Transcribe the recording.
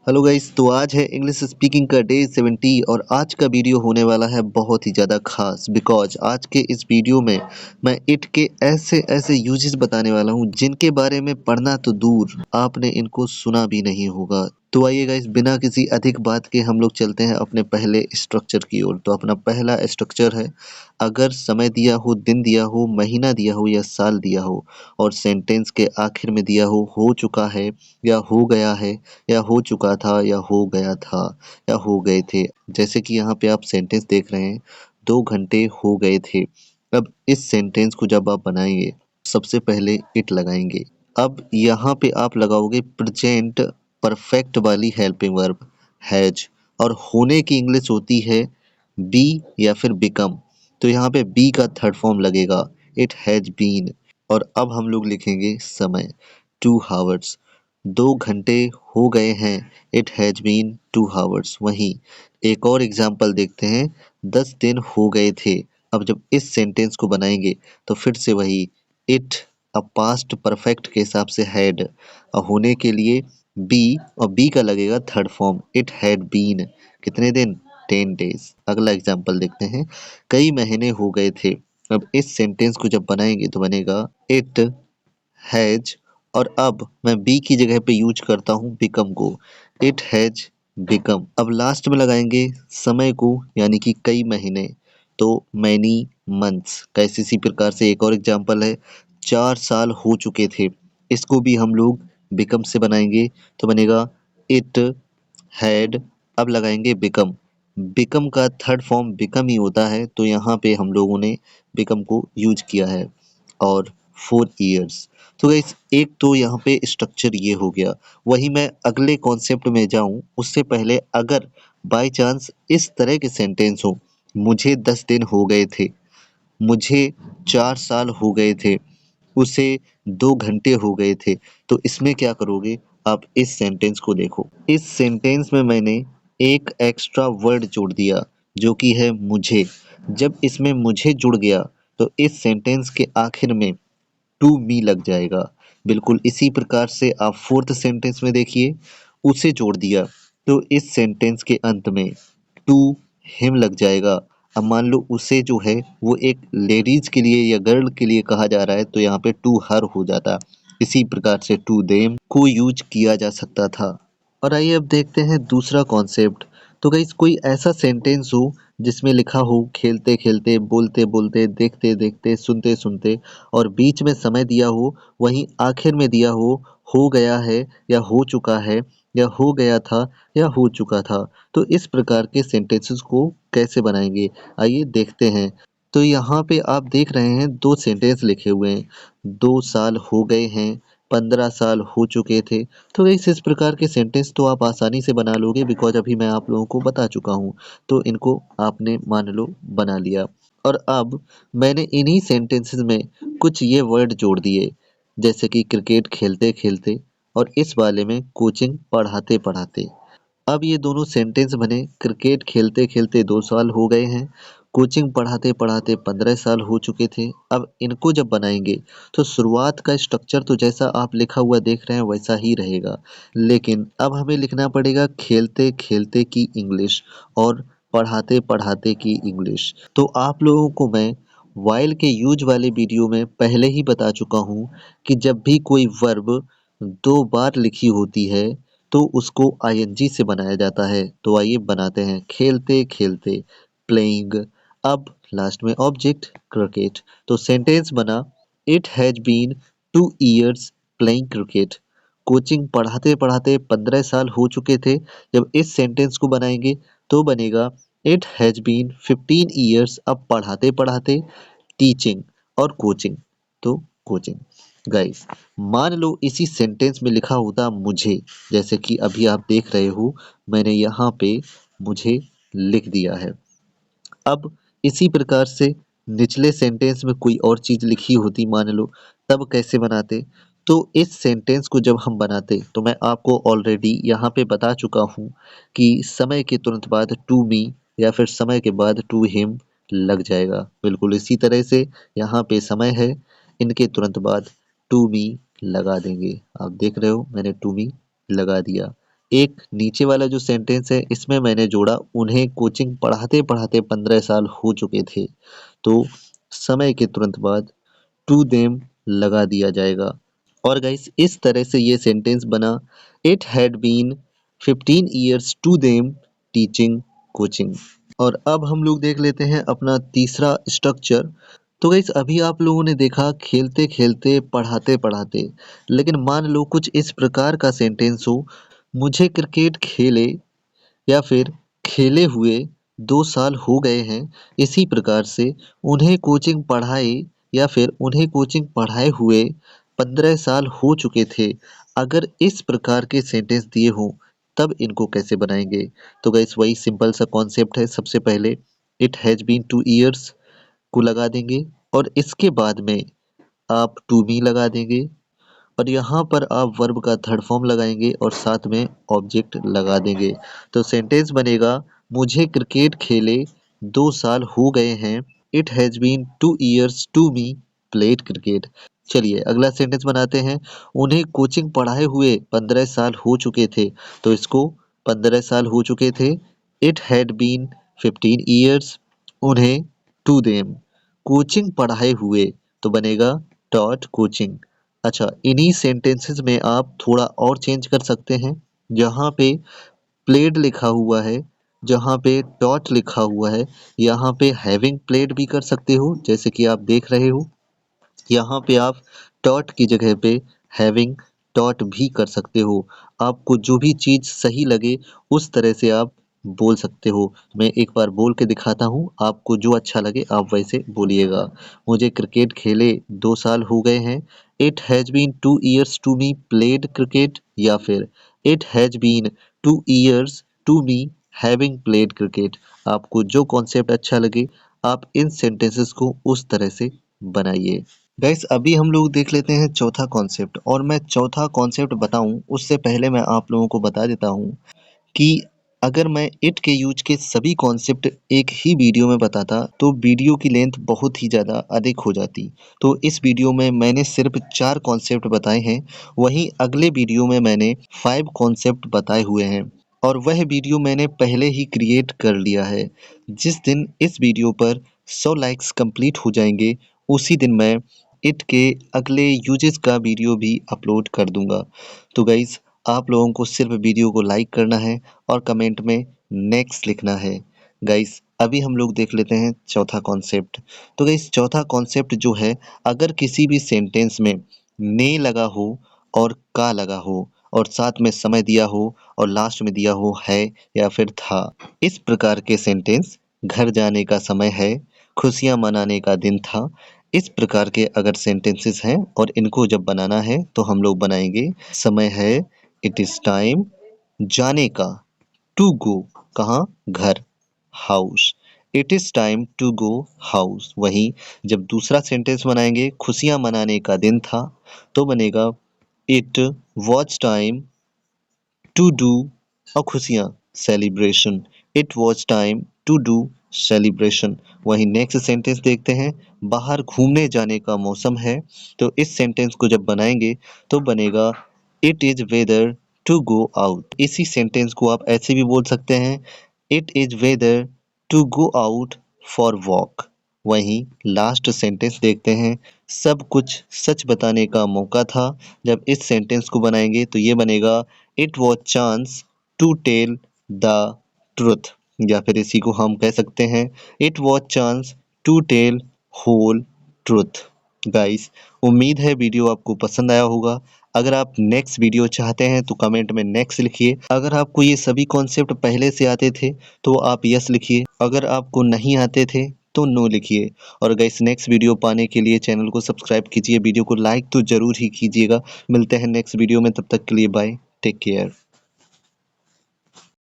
Hello guys, तो आज है इंग्लिश स्पीकिंग का डे 70 और आज का वीडियो होने वाला है बहुत ही ज़्यादा खास बिकॉज आज के इस वीडियो में मैं इट के ऐसे ऐसे यूजेस बताने वाला हूँ जिनके बारे में पढ़ना तो दूर आपने इनको सुना भी नहीं होगा। तो आइए गाइस, बिना किसी अधिक बात के हम लोग चलते हैं अपने पहले स्ट्रक्चर की ओर। तो अपना पहला स्ट्रक्चर है, अगर समय दिया हो, दिन दिया हो, महीना दिया हो या साल दिया हो और सेंटेंस के आखिर में दिया हो चुका है या हो गया है या हो चुका था या हो गया था या हो गए थे। जैसे कि यहाँ पे आप सेंटेंस देख रहे हैं, 2 घंटे हो गए थे। अब इस सेंटेंस को जब आप बनाएंगे, सबसे पहले इट लगाएंगे। अब यहाँ पे आप लगाओगे प्रेजेंट परफेक्ट वाली हेल्पिंग वर्ब हैज, और होने की इंग्लिश होती है बी या फिर बिकम। तो यहाँ पे बी का थर्ड फॉर्म लगेगा, इट हैज बीन। और अब हम लोग लिखेंगे समय, 2 हावर्स। 2 घंटे हो गए हैं, इट हैज बीन 2 हावर्स। वहीं एक और एग्जाम्पल देखते हैं, 10 दिन हो गए थे। अब जब इस सेंटेंस को बनाएंगे तो फिर से वही इट, अब पास्ट परफेक्ट के हिसाब से हैड, होने के लिए बी और बी का लगेगा third form, it had been कितने दिन, 10 डेज। अगला एग्जाम्पल देखते हैं, कई महीने हो गए थे। अब इस सेंटेंस को जब बनाएंगे तो बनेगा इट हैज, और अब मैं बी की जगह पे यूज करता हूँ बिकम को, इट हैज बिकम। अब लास्ट में लगाएंगे समय को, यानी कि कई महीने, तो मैनी मंथ्स। कैसे, इसी प्रकार से एक और एग्जांपल है, 4 साल हो चुके थे। इसको भी हम लोग बिकम से बनाएंगे तो बनेगा इट हैड, अब लगाएंगे बिकम। बिकम का थर्ड फॉर्म बिकम ही होता है, तो यहाँ पे हम लोगों ने बिकम को यूज किया है। और 4 ईयर्स। तो गाइस, एक तो यहाँ पे स्ट्रक्चर ये हो गया। वही मैं अगले कॉन्सेप्ट में जाऊं उससे पहले, अगर बाय चांस इस तरह के सेंटेंस हो, मुझे 10 दिन हो गए थे, मुझे 4 साल हो गए थे, उसे 2 घंटे हो गए थे, तो इसमें क्या करोगे आप, इस सेंटेंस को देखो। इस सेंटेंस में मैंने एक एक्स्ट्रा वर्ड जोड़ दिया जो कि है मुझे। जब इसमें मुझे जुड़ गया तो इस सेंटेंस के आखिर में टू मी लग जाएगा। बिल्कुल इसी प्रकार से आप फोर्थ सेंटेंस में देखिए, उसे जोड़ दिया तो इस सेंटेंस के अंत में टू हिम लग जाएगा। अब मान लो उसे जो है वो एक लेडीज के लिए या गर्ल के लिए कहा जा रहा है, तो यहाँ पे टू हर हो जाता। इसी प्रकार से टू देम को यूज किया जा सकता था। और आइए अब देखते हैं दूसरा कॉन्सेप्ट। तो गाइस, कोई ऐसा सेंटेंस हो जिसमें लिखा हो खेलते खेलते, बोलते बोलते, देखते देखते, सुनते सुनते, और बीच में समय दिया हो, वहीं आखिर में दिया हो गया है या हो चुका है या हो गया था या हो चुका था। तो इस प्रकार के सेंटेंसेस को कैसे बनाएंगे, आइए देखते हैं। तो यहाँ पे आप देख रहे हैं 2 सेंटेंस लिखे हुए हैं, 2 साल हो गए हैं, 15 साल हो चुके थे। तो इस प्रकार के सेंटेंस तो आप आसानी से बना लोगे बिकॉज अभी मैं आप लोगों को बता चुका हूँ। तो इनको आपने मान लो बना लिया। और अब मैंने इन्हीं सेंटेंसेस में कुछ ये वर्ड जोड़ दिए, जैसे कि क्रिकेट खेलते खेलते, और इस वाले में कोचिंग पढ़ाते पढ़ाते। अब ये दोनों सेंटेंस बने, क्रिकेट खेलते खेलते 2 साल हो गए हैं, कोचिंग पढ़ाते पढ़ाते 15 साल हो चुके थे। अब इनको जब बनाएंगे तो शुरुआत का स्ट्रक्चर तो जैसा आप लिखा हुआ देख रहे हैं वैसा ही रहेगा, लेकिन अब हमें लिखना पड़ेगा खेलते खेलते की इंग्लिश और पढ़ाते पढ़ाते की इंग्लिश। तो आप लोगों को मैं वाइल के यूज वाले वीडियो में पहले ही बता चुका हूँ कि जब भी कोई वर्ब 2 बार लिखी होती है तो उसको आईएनजी से बनाया जाता है। तो आइए बनाते हैं, खेलते खेलते, प्लेइंग। अब लास्ट में ऑब्जेक्ट क्रिकेट। तो सेंटेंस बना, it has been 2 years playing cricket. Coaching पढ़ाते पढ़ाते 15 साल हो चुके थे। जब इस सेंटेंस को बनाएंगे तो बनेगा इट हैज बीन 15 years, अब पढ़ाते पढ़ाते टीचिंग और कोचिंग, तो कोचिंग। गाइस, मान लो इसी सेंटेंस में लिखा होता मुझे, जैसे कि अभी आप देख रहे हो मैंने यहाँ पे मुझे लिख दिया है। अब इसी प्रकार से निचले सेंटेंस में कोई और चीज लिखी होती मान लो, तब कैसे बनाते। तो इस सेंटेंस को जब हम बनाते तो मैं आपको ऑलरेडी यहाँ पे बता चुका हूँ कि समय के तुरंत बाद टू मी या फिर समय के बाद टू हिम लग जाएगा। बिल्कुल इसी तरह से यहाँ पे समय है, इनके तुरंत बाद टू मी लगा देंगे। आप देख रहे हो मैंने टू मी लगा दिया। एक नीचे वाला जो सेंटेंस है इसमें मैंने जोड़ा उन्हें कोचिंग पढ़ाते-पढ़ाते 15 साल हो चुके थे। तो समय के तुरंत बाद टू देम लगा दिया जाएगा। और गाइस इस तरह से ये सेंटेंस बना, it had been 15 years to them teaching coaching. और अब हम लोग देख लेते हैं अपना तीसरा स्ट्रक्चर। तो गाइस अभी आप लोगों ने देखा खेलते-खेलते, पढ़ाते-पढ़ाते, लेकिन मान लो कुछ इस प्रकार का सेंटेंस हो, मुझे क्रिकेट खेले या फिर खेले हुए 2 साल हो गए हैं। इसी प्रकार से उन्हें कोचिंग पढ़ाए या फिर उन्हें कोचिंग पढ़ाए हुए 15 साल हो चुके थे। अगर इस प्रकार के सेंटेंस दिए हों, तब इनको कैसे बनाएँगे? तो गाइस वही सिंपल सा कॉन्सेप्ट है। सबसे पहले इट हैज़ बीन 2 इयर्स को लगा देंगे और इसके बाद में आप टू बी लगा देंगे और यहाँ पर आप वर्ब का थर्ड फॉर्म लगाएंगे और साथ में ऑब्जेक्ट लगा देंगे। तो सेंटेंस बनेगा, मुझे क्रिकेट खेले 2 साल हो गए हैं। It has been 2 years to me played cricket. चलिए अगला सेंटेंस बनाते हैं, उन्हें कोचिंग पढ़ाए हुए 15 साल हो चुके थे। तो इसको 15 साल हो चुके थे, इट हैड बीन 15 इयर्स उन्हें टू देम कोचिंग पढ़ाए हुए, तो बनेगा टॉट कोचिंग। अच्छा, इन्हीं सेंटेंसेस में आप थोड़ा और चेंज कर सकते हैं। जहाँ पे प्लेड लिखा हुआ है, जहाँ पे टॉट लिखा हुआ है, यहाँ पे हैविंग प्लेड भी कर सकते हो, जैसे कि आप देख रहे हो। यहाँ पे आप टॉट की जगह पे हैविंग टॉट भी कर सकते हो। आपको जो भी चीज़ सही लगे उस तरह से आप बोल सकते हो। मैं एक बार बोल के दिखाता हूँ, आपको जो अच्छा लगे आप वैसे बोलिएगा। मुझे क्रिकेट खेले 2 साल हो गए हैं। It has been 2 years to me played cricket, या फिर it has been 2 years to me having played cricket. आपको जो कॉन्सेप्ट अच्छा लगे आप इन सेंटेंसेस को उस तरह से बनाइए। गाइस अभी हम लोग देख लेते हैं चौथा कॉन्सेप्ट, और मैं चौथा कॉन्सेप्ट बताऊं उससे पहले मैं आप लोगों को बता देता हूं कि अगर मैं इट के यूज के सभी कॉन्सेप्ट एक ही वीडियो में बताता तो वीडियो की लेंथ बहुत ही ज़्यादा अधिक हो जाती। तो इस वीडियो में मैंने सिर्फ 4 कॉन्सेप्ट बताए हैं, वहीं अगले वीडियो में मैंने 5 कॉन्सेप्ट बताए हुए हैं और वह वीडियो मैंने पहले ही क्रिएट कर लिया है। जिस दिन इस वीडियो पर 100 लाइक्स कंप्लीट हो जाएंगे उसी दिन मैं इट के अगले यूजेस का वीडियो भी अपलोड कर दूंगा। तो गाइज़ आप लोगों को सिर्फ वीडियो को लाइक करना है और कमेंट में नेक्स्ट लिखना है। गाइस अभी हम लोग देख लेते हैं चौथा कॉन्सेप्ट। तो गाइस चौथा कॉन्सेप्ट जो है, अगर किसी भी सेंटेंस में ने लगा हो और का लगा हो और साथ में समय दिया हो और लास्ट में दिया हो है या फिर था, इस प्रकार के सेंटेंस, घर जाने का समय है, खुशियां मनाने का दिन था, इस प्रकार के अगर सेंटेंसेस हैं और इनको जब बनाना है तो हम लोग बनाएंगे, समय है, इट इज टाइम, जाने का, टू गो, कहाँ, घर, house, it is time to go house. वहीं जब दूसरा सेंटेंस बनाएंगे, खुशियां मनाने का दिन था, तो बनेगा it was time to do, और खुशियाँ celebration, it was time to do celebration. वहीं नेक्स्ट सेंटेंस देखते हैं, बाहर घूमने जाने का मौसम है, तो इस सेंटेंस को जब बनाएंगे तो बनेगा it is weather to go out. इसी सेंटेंस को आप ऐसे भी बोल सकते हैं, it is weather to go out for walk. वहीं लास्ट सेंटेंस देखते हैं, सब कुछ सच बताने का मौका था। जब इस सेंटेंस को बनाएंगे तो ये बनेगा it was chance to tell the truth, या फिर इसी को हम कह सकते हैं it was chance to tell whole truth. Guys उम्मीद है वीडियो आपको पसंद आया होगा। अगर आप नेक्स्ट वीडियो चाहते हैं तो कमेंट में नेक्स्ट लिखिए। अगर आपको ये सभी कॉन्सेप्ट पहले से आते थे तो आप यस लिखिए, अगर आपको नहीं आते थे तो नो लिखिए। और गाइस नेक्स्ट वीडियो पाने के लिए चैनल को सब्सक्राइब कीजिए, वीडियो को लाइक तो जरूर ही कीजिएगा। मिलते हैं नेक्स्ट वीडियो में, तब तक के लिए बाय, टेक केयर।